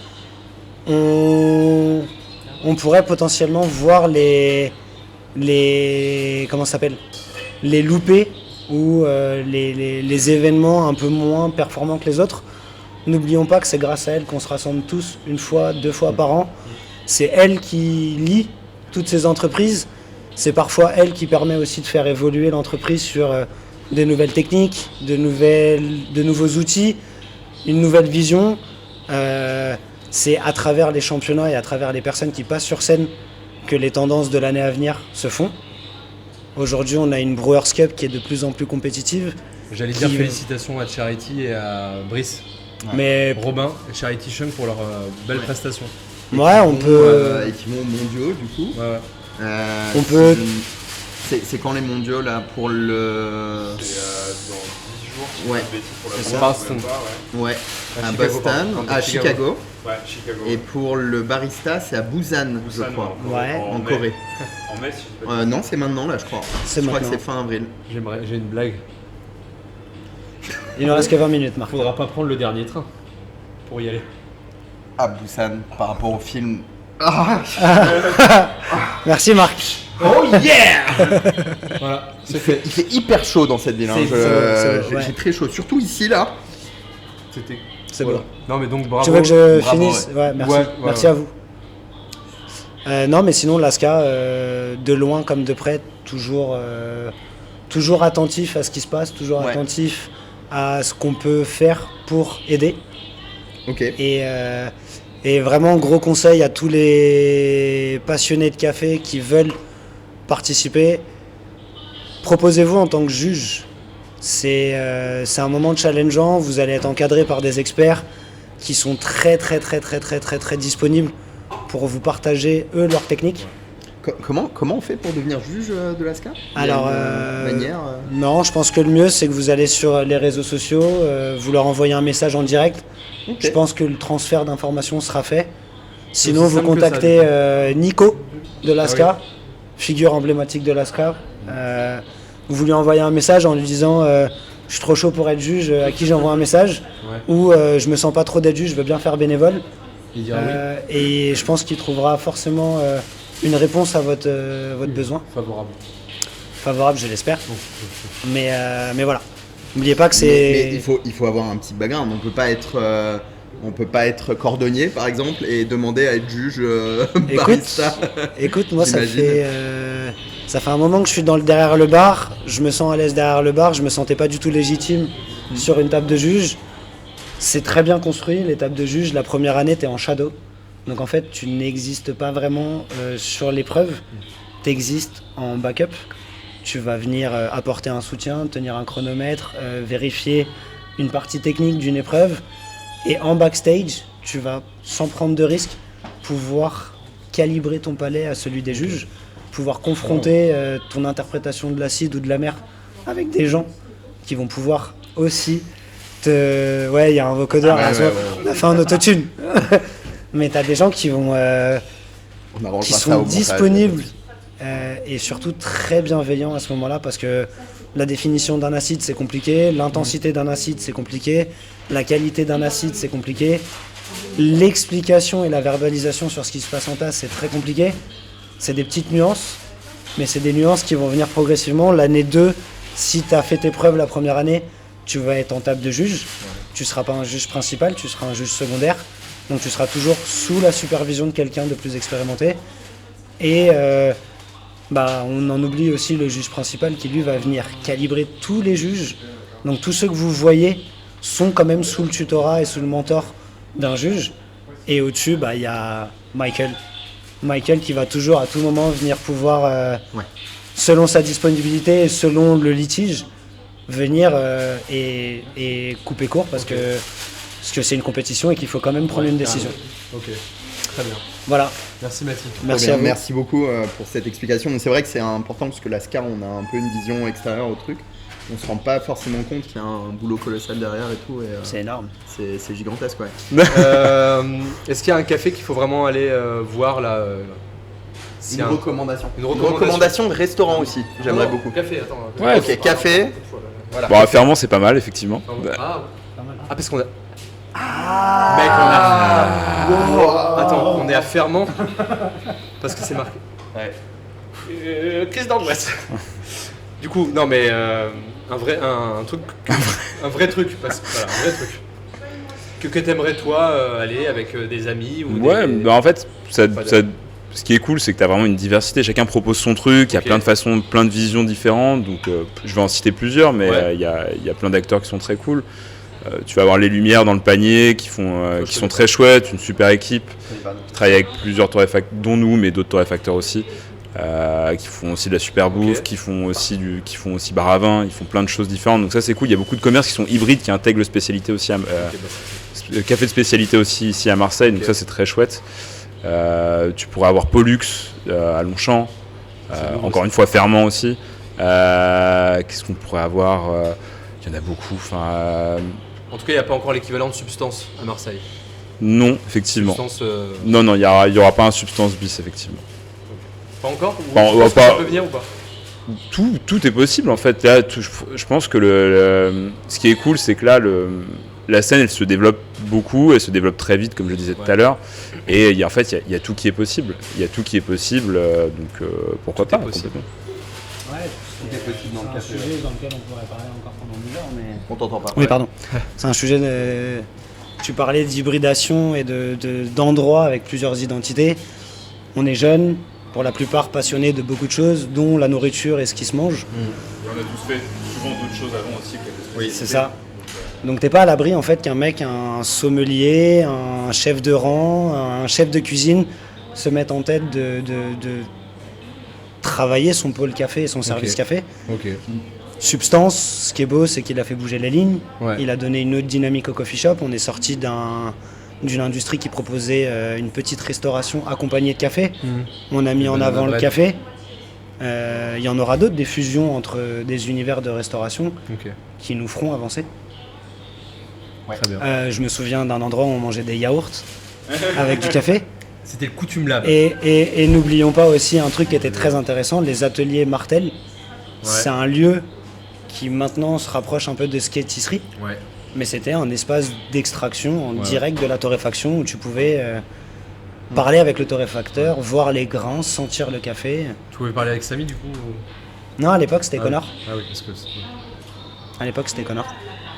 on pourrait potentiellement voir les comment ça s'appelle, les loupés ou les événements un peu moins performants que les autres. N'oublions pas que c'est grâce à elle qu'on se rassemble tous une fois, 2 fois par an. C'est elle qui lie toutes ces entreprises. C'est parfois elle qui permet aussi de faire évoluer l'entreprise sur des nouvelles techniques, de nouveaux outils, une nouvelle vision. C'est à travers les championnats et à travers les personnes qui passent sur scène que les tendances de l'année à venir se font. Aujourd'hui, on a une Brewers Cup qui est de plus en plus compétitive. J'allais dire félicitations à Charity et à Brice, Mais Robin et Charity Chung pour leur belle prestation. ouais, on peut. Et qui vont aux mondiaux, du coup. Ouais. On peut. C'est quand les mondiaux, là, pour le... C'est dans 10 jours. Ouais. C'est ça. Boston. Ouais, à Chicago, Boston, pardon. à Chicago. Ouais, Chicago. Et pour le barista, c'est à Busan, je crois. Ouais. En Corée. En mai, si je dis pas de Non, c'est maintenant, là, je crois. C'est Je crois que maintenant. c'est fin avril. J'ai une blague. Il ne reste que 20 minutes, Marc. Faudra pas prendre le dernier train pour y aller. À Busan, par rapport au film. Ah, Merci, Marc. oh yeah. Voilà, c'est fait. Il fait hyper chaud dans cette ville. Hein. C'est bon, ouais. J'ai très chaud, surtout ici, là. C'était. C'est voilà. bon. Non mais donc bravo. Tu veux que je Bravo, finisse? Ouais, merci. Ouais, Merci ouais. à vous. Non, mais sinon, l'ASCA, de loin comme de près, toujours attentif à ce qui se passe, toujours Ouais. attentif à ce qu'on peut faire pour aider. Ok. Et vraiment, gros conseil à tous les passionnés de café qui veulent participer. Proposez-vous en tant que juge. C'est un moment challengeant. Vous allez être encadré par des experts qui sont très disponibles pour vous partager, eux, leurs techniques. Comment on fait pour devenir juge de l'ASCA? Alors, manière. Non, je pense que le mieux, c'est que vous allez sur les réseaux sociaux, vous leur envoyez un message en direct. Ok. Je pense que le transfert d'informations sera fait. Sinon, aussi vous simple que ça, contactez Nico de l'ASCA, Ah figure emblématique de l'ASCA. Vous lui envoyez un message en lui disant je suis trop chaud pour être juge, à qui j'envoie un message, Ouais. ou je me sens pas trop d'être juge, je veux bien faire bénévole. Il dira oui. Et je pense qu'il trouvera forcément une réponse à votre besoin. Favorable. Favorable, je l'espère. Mais voilà. N'oubliez pas que Mais c'est. il faut avoir un petit background. On peut pas être cordonnier, par exemple, et demander à être juge barista. Écoute, moi, ça J'imagine. fait Ça fait un moment que je suis derrière le bar, je me sens à l'aise derrière le bar, je me sentais pas du tout légitime sur une table de juge. C'est très bien construit, les tables de juge. La première année, tu es en shadow. Donc en fait, tu n'existes pas vraiment sur l'épreuve, tu existes en backup. Tu vas venir apporter un soutien, tenir un chronomètre, vérifier une partie technique d'une épreuve. Et en backstage, tu vas, sans prendre de risque, pouvoir calibrer ton palais à celui des juges, pouvoir confronter ton interprétation de l'acide ou de la mer avec des gens qui vont pouvoir aussi te... Ouais, il y a un vocodeur, on a fait un autotune. Mais tu as des gens qui vont... qui sont disponibles et surtout très bienveillants à ce moment-là, parce que la définition d'un acide, c'est compliqué, l'intensité d'un acide, c'est compliqué, la qualité d'un acide, c'est compliqué, l'explication et la verbalisation sur ce qui se passe en tasse, c'est très compliqué. C'est des petites nuances, mais c'est des nuances qui vont venir progressivement. L'année 2, si tu as fait tes preuves la première année, tu vas être en table de juge. Tu ne seras pas un juge principal, tu seras un juge secondaire. Donc tu seras toujours sous la supervision de quelqu'un de plus expérimenté. Et on en oublie aussi le juge principal qui lui va venir calibrer tous les juges. Donc tous ceux que vous voyez sont quand même sous le tutorat et sous le mentor d'un juge. Et au-dessus, il y a Michael. Michael qui va toujours à tout moment venir pouvoir, selon sa disponibilité et selon le litige, venir et couper court parce que c'est une compétition et qu'il faut quand même prendre une décision. Ok, très bien. Voilà. Merci Mathilde. Merci à vous. Merci beaucoup pour cette explication. Mais c'est vrai que c'est important parce que la SCAR, on a un peu une vision extérieure au truc. On se rend pas forcément compte qu'il y a un boulot colossal derrière et tout. C'est énorme. C'est gigantesque, ouais. Est-ce qu'il y a un café qu'il faut vraiment aller voir là Une recommandation. Une recommandation de restaurant aussi, j'aimerais beaucoup. Café, attends. Ouais. Ok, café. Voilà. Bon, à Fermont, c'est pas mal, effectivement. Parce qu'on a... Mec, on a... Wow. Attends, on est à Fermont parce que c'est marqué. Ouais. Crise d'angoisse. Du coup, non mais un vrai truc, parce que voilà, un vrai truc. Que t'aimerais toi aller avec des amis ou en fait, ce qui est cool, c'est que tu as vraiment une diversité. Chacun propose son truc, il y a plein de façons, plein de visions différentes. Donc, je vais en citer plusieurs, mais il y a plein d'acteurs qui sont très cool. Tu vas avoir les Lumières dans le panier qui sont très chouettes, une super équipe qui travaille avec plusieurs torréfacteurs, dont nous, mais d'autres torréfacteurs aussi, qui font aussi de la super bouffe, qui font aussi bar à vin, ils font plein de choses différentes. Donc ça c'est cool. Il y a beaucoup de commerces qui sont hybrides, qui intègrent le spécialité aussi, café de spécialité aussi ici à Marseille. Donc ça c'est très chouette. Tu pourrais avoir Pollux à Longchamp, encore une fois Fermont aussi. Qu'est-ce qu'on pourrait avoir Il y en a beaucoup. En tout cas, il n'y a pas encore l'équivalent de Substance à Marseille. Non, effectivement. Non, il y aura pas un Substance bis, effectivement. Pas encore Ça peut venir ou pas tout est possible en fait. Là, je pense que ce qui est cool, c'est que là, la scène, elle se développe beaucoup, elle se développe très vite, comme je le disais tout à l'heure. Et il y a tout qui est possible. Il y a tout qui est possible, donc pourquoi pas complètement. Ouais, c'est un sujet dans lequel on pourrait parler encore pendant 10 heures, mais... On t'entend pas. Oui, pardon. C'est un sujet Tu parlais d'hybridation et d'endroits avec plusieurs identités. On est jeunes, pour la plupart passionnés de beaucoup de choses, dont la nourriture et ce qui se mange. Et on a tous fait souvent d'autres choses avant aussi. Oui, c'est ça. Donc t'es pas à l'abri en fait qu'un mec, un sommelier, un chef de rang, un chef de cuisine se mette en tête de travailler son pôle café et son service café. Substance, ce qui est beau, c'est qu'il a fait bouger les lignes. Il a donné une autre dynamique au coffee shop. On est sorti d'une industrie qui proposait une petite restauration accompagnée de café. On a mis en avant le café. Il y en aura d'autres, des fusions entre des univers de restauration qui nous feront avancer. Très bien. Je me souviens d'un endroit où on mangeait des yaourts avec du café. C'était le coutume lab. Et n'oublions pas aussi un truc qui était très intéressant, les ateliers Martel. C'est un lieu qui maintenant se rapproche un peu de skatisserie. Mais c'était un espace d'extraction en direct de la torréfaction où tu pouvais parler avec le torréfacteur, voir les grains, sentir le café. Tu pouvais parler avec Samy du coup Non, à l'époque c'était Connor. Ah oui, parce que à l'époque c'était Connor.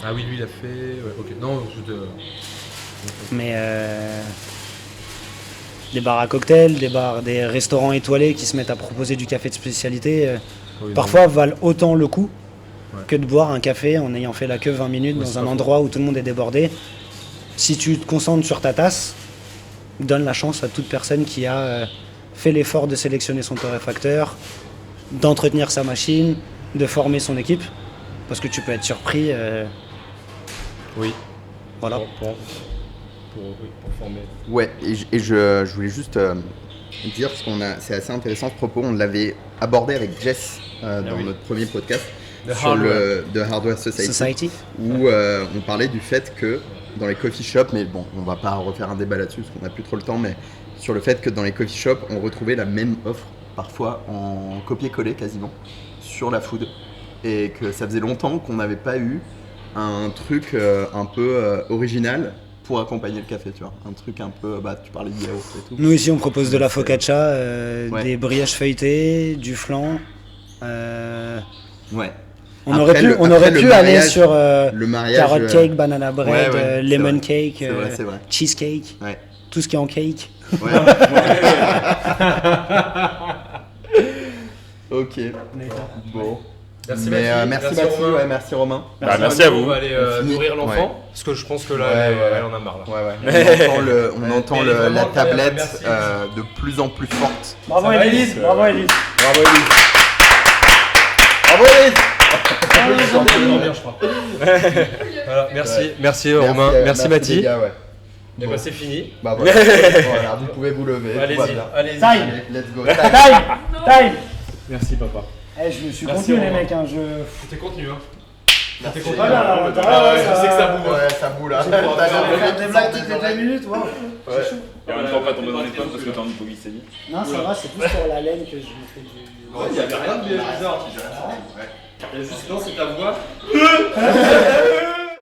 Ah oui, lui il a fait... Ouais, ok. Non, Mais des bars à cocktails, des restaurants étoilés qui se mettent à proposer du café de spécialité, Oui, parfois valent autant le coup Ouais. que de boire un café en ayant fait la queue 20 minutes Oui, dans c'est un pas endroit où tout le monde est débordé. Si tu te concentres sur ta tasse, donne la chance à toute personne qui a fait l'effort de sélectionner son torréfacteur, d'entretenir sa machine, de former son équipe, parce que tu peux être surpris. Oui. Voilà. Pour former. Ouais, je voulais juste dire, parce c'est assez intéressant ce propos, on l'avait abordé avec Jess dans oui. notre premier podcast The sur Hardware. The Hardware Society, où on parlait du fait que dans les coffee shops, mais bon, on va pas refaire un débat là-dessus parce qu'on n'a plus trop le temps, mais sur le fait que dans les coffee shops, on retrouvait la même offre, parfois en copier-coller quasiment, sur la food, et que ça faisait longtemps qu'on n'avait pas eu un truc un peu original pour accompagner le café, tu vois. Un truc un peu, tu parlais de yaourt et tout. Nous ici on propose de la focaccia, Ouais. des brioches feuilletées, du flan. Ouais. On Après, aurait pu, le- on après, aurait le pu mariage- aller sur Le mariage. carrot cake, banana bread, ouais, c'est lemon vrai. cake, C'est vrai. cheesecake, Ouais. tout ce qui est en cake. Ouais. Ok. Bon. Merci Mais, Mathie. merci Mathie, Romain. ouais, merci Romain. Merci à vous. On va aller On finit. nourrir l'enfant, Ouais. parce que je pense que là, Ouais, elle ouais. en a marre. Là. Ouais. On entend Mais vraiment, la tablette merci. de plus en plus forte. Bravo Ça va, Elise, Elise bravo Elise. Bravo Elise. Bravo Elise. On peut dormir, je crois. Voilà, merci, merci Romain, merci les Mathie. gars, ouais. Et Bon. bah c'est fini. Bah voilà. Voilà, vous pouvez vous lever. tout va Allez-y, bien. allez-y. Time. Allez, let's go. Time. Merci papa. Je me suis Merci, contenu les Romain. mecs, T'es contenu hein. Merci. contenu. Voilà, là, là, Ah ouais, ça je sais que ça va. boue. Ouais, ça boue là. On va faire des blagues toutes les 2 minutes, wow. Ouais. Et en même temps, pas tomber dans les pommes parce que t'es en hypoglycémie. Non, ça va, c'est plus pour la laine que je me fais du. Il y avait rien de bizarre. Et juste non, c'est ta voix.